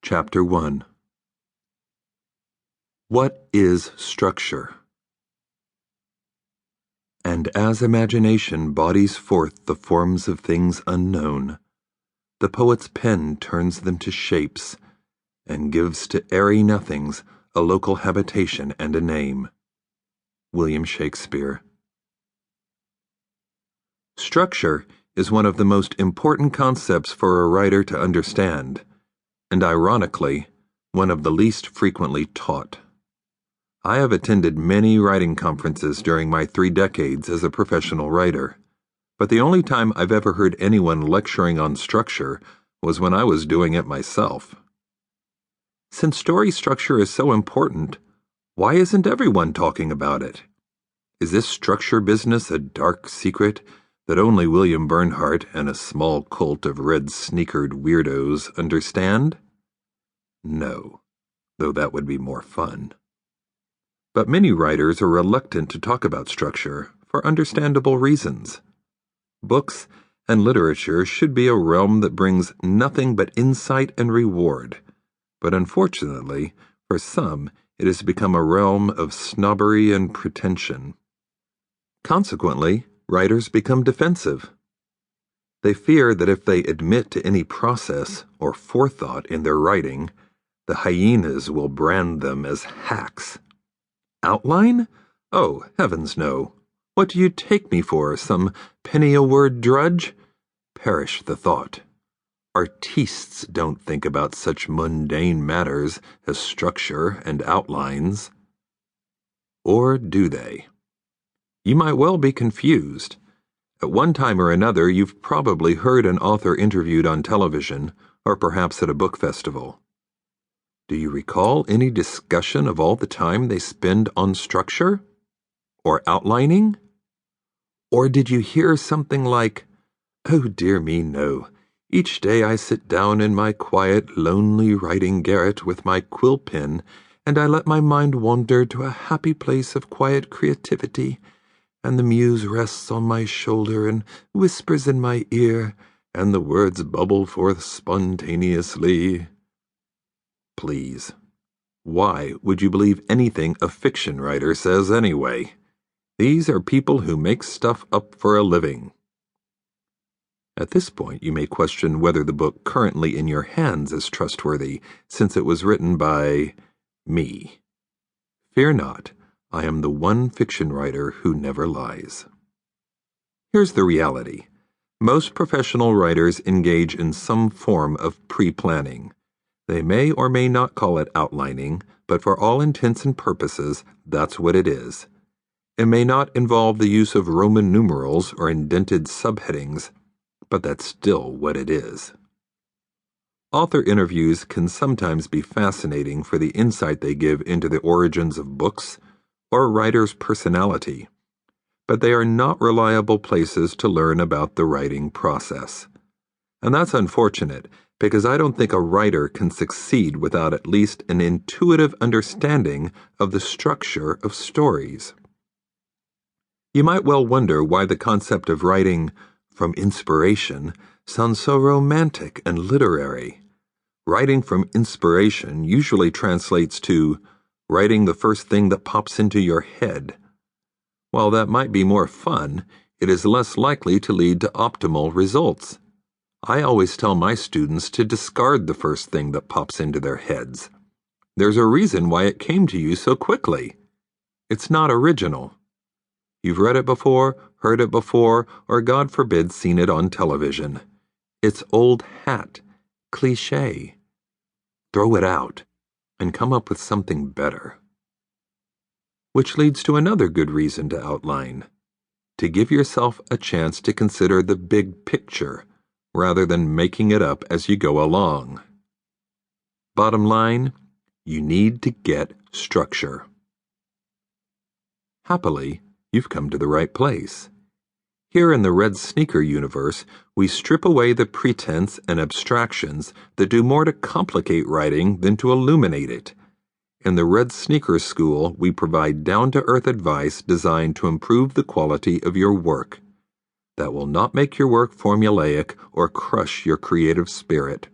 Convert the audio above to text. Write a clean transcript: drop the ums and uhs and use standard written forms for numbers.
Chapter 1. What is structure? And as imagination bodies forth the forms of things unknown, the poet's pen turns them to shapes, and gives to airy nothings a local habitation and a name. William Shakespeare. Structure is one of the most important concepts for a writer to understand, and ironically, one of the least frequently taught. I have attended many writing conferences during my 3 decades as a professional writer, but the only time I've ever heard anyone lecturing on structure was when I was doing it myself. Since story structure is so important, why isn't everyone talking about it? Is this structure business a dark secret that only William Bernhardt and a small cult of red-sneakered weirdos understand? No, though that would be more fun. But many writers are reluctant to talk about structure for understandable reasons. Books and literature should be a realm that brings nothing but insight and reward, but unfortunately, for some, it has become a realm of snobbery and pretension. Consequently, writers become defensive. They fear that if they admit to any process or forethought in their writing, the hyenas will brand them as hacks. Outline? Oh, heavens no. What do you take me for, some penny-a-word drudge? Perish the thought. Artistes don't think about such mundane matters as structure and outlines. Or do they? You might well be confused. At one time or another, you've probably heard an author interviewed on television, or perhaps at a book festival. Do you recall any discussion of all the time they spend on structure? Or outlining? Or did you hear something like, "Oh dear me, no. Each day I sit down in my quiet, lonely writing garret with my quill pen, and I let my mind wander to a happy place of quiet creativity, and the muse rests on my shoulder and whispers in my ear, and the words bubble forth spontaneously"? Please. Why would you believe anything a fiction writer says anyway? These are people who make stuff up for a living. At this point, you may question whether the book currently in your hands is trustworthy, since it was written by me. Fear not, I am the one fiction writer who never lies. Here's the reality. Most professional writers engage in some form of pre-planning. They may or may not call it outlining, but for all intents and purposes, that's what it is. It may not involve the use of Roman numerals or indented subheadings, but that's still what it is. Author interviews can sometimes be fascinating for the insight they give into the origins of books or a writer's personality, but they are not reliable places to learn about the writing process. And that's unfortunate, because I don't think a writer can succeed without at least an intuitive understanding of the structure of stories. You might well wonder why the concept of writing from inspiration sounds so romantic and literary. Writing from inspiration usually translates to writing the first thing that pops into your head. While that might be more fun, it is less likely to lead to optimal results. I always tell my students to discard the first thing that pops into their heads. There's a reason why it came to you so quickly. It's not original. You've read it before, heard it before, or God forbid seen it on television. It's old hat, cliché. Throw it out and come up with something better. Which leads to another good reason to outline. To give yourself a chance to consider the big picture, rather than making it up as you go along. Bottom line, you need to get structure. Happily, you've come to the right place. Here in the Red Sneaker universe, we strip away the pretense and abstractions that do more to complicate writing than to illuminate it. In the Red Sneaker school, we provide down-to-earth advice designed to improve the quality of your work. That will not make your work formulaic or crush your creative spirit.